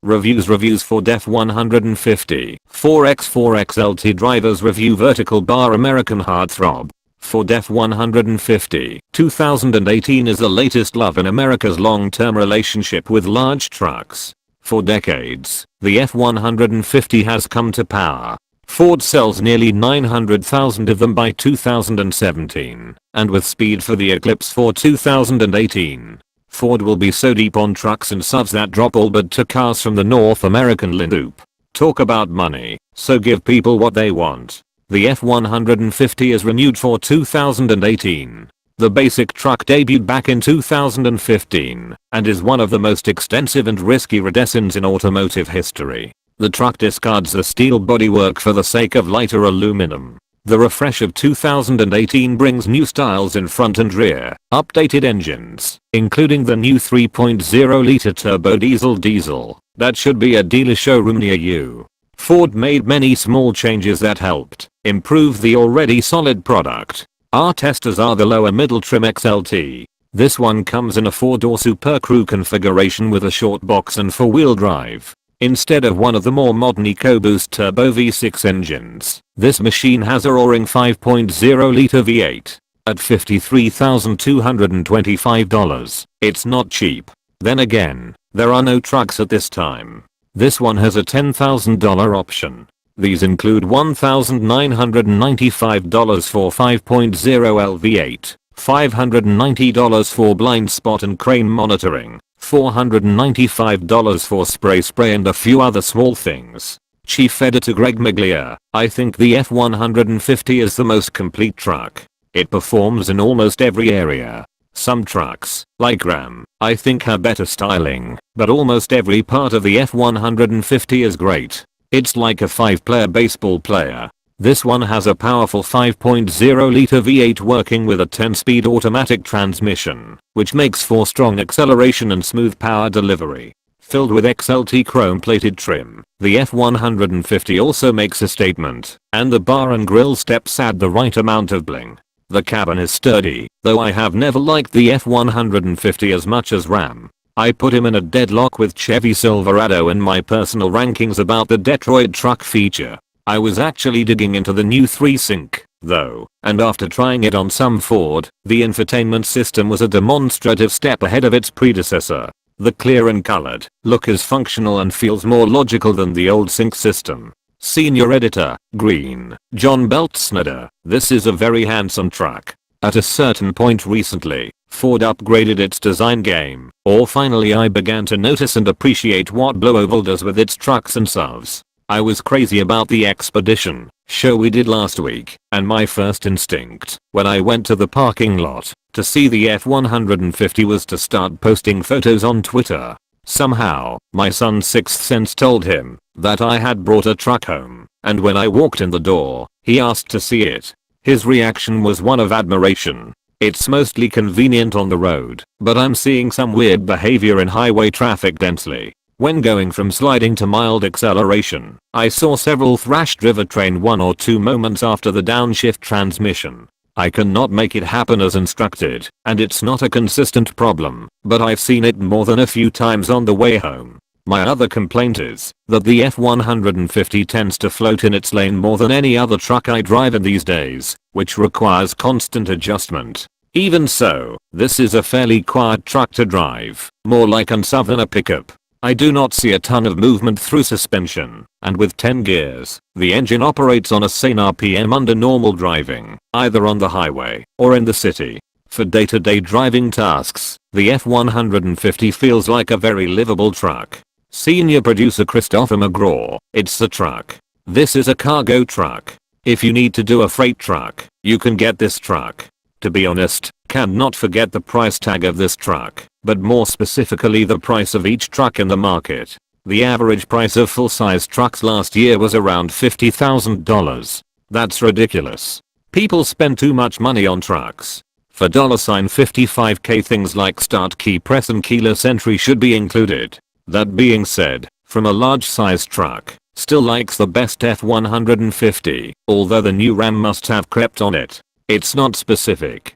Reviews Ford F-150. 4x4 XLT drivers review vertical bar American Heartthrob. Ford F-150. 2018 is the latest love in America's long-term relationship with large trucks. For decades, the F-150 has come to power. Ford sells nearly 900,000 of them by 2017, and with speed for the Eclipse for 2018. Ford will be so deep on trucks and SUVs that drop all but to cars from the North American lineup. Talk about money, so give people what they want. The F-150 is renewed for 2018. The basic truck debuted back in 2015 and is one of the most extensive and risky redesigns in automotive history. The truck discards the steel bodywork for the sake of lighter aluminum. The refresh of 2018 brings new styles in front and rear, updated engines, including the new 3.0-liter turbo diesel that should be a dealer showroom near you. Ford made many small changes that helped improve the already solid product. Our testers are the lower middle trim XLT. This one comes in a 4-door Super Crew configuration with a short box and 4-wheel drive, instead of one of the more modern EcoBoost turbo V6 engines. This machine has a roaring 5.0-liter V8 at $53,225. It's not cheap. Then again, there are no trucks at this time. This one has a $10,000 option. These include $1,995 for 5.0L V8, $590 for blind spot and crane monitoring, $495 for spray and a few other small things. Chief Editor Greg Maglia: I think the F-150 is the most complete truck. It performs in almost every area. Some trucks, like Ram, I think have better styling, but almost every part of the F-150 is great. It's like a 5-player baseball player. This one has a powerful 5.0-liter V8 working with a 10-speed automatic transmission, which makes for strong acceleration and smooth power delivery. Filled with XLT chrome-plated trim, the F-150 also makes a statement, and the bar and grille steps add the right amount of bling. The cabin is sturdy, though I have never liked the F-150 as much as Ram. I put him in a deadlock with Chevy Silverado in my personal rankings about the Detroit truck feature. I was actually digging into the new 3-sync, though, and after trying it on some Ford, the infotainment system was a demonstrative step ahead of its predecessor. The clear and colored look is functional and feels more logical than the old sync system. Senior Editor, Green, John Beltsnader: this is a very handsome truck. At a certain point recently, Ford upgraded its design game, or finally I began to notice and appreciate what Blue Oval does with its trucks and SUVs. I was crazy about the Expedition show we did last week, and my first instinct, when I went to the parking lot to see the F-150 was to start posting photos on Twitter. Somehow, my son's sixth sense told him that I had brought a truck home, and when I walked in the door, he asked to see it. His reaction was one of admiration. It's mostly convenient on the road, but I'm seeing some weird behavior in highway traffic densely. When going from sliding to mild acceleration, I saw several thrash drivetrain 1 or 2 moments after the downshift transmission. I cannot make it happen as instructed, and it's not a consistent problem, but I've seen it more than a few times on the way home. My other complaint is that the F-150 tends to float in its lane more than any other truck I drive in these days, which requires constant adjustment. Even so, this is a fairly quiet truck to drive, more like an SUV than a pickup. I do not see a ton of movement through suspension, and with 10 gears, the engine operates on a sane RPM under normal driving, either on the highway or in the city. For day-to-day driving tasks, the F-150 feels like a very livable truck. Senior Producer Christopher McGraw: it's the truck. This is a cargo truck. If you need to do a freight truck, you can get this truck. To be honest, cannot forget the price tag of this truck, but more specifically the price of each truck in the market. The average price of full-size trucks last year was around $50,000. That's ridiculous. People spend too much money on trucks. For $55K, things like start key press and keyless entry should be included. That being said, from a large-size truck, still likes the best F-150, although the new Ram must have crept on it. It's not specific,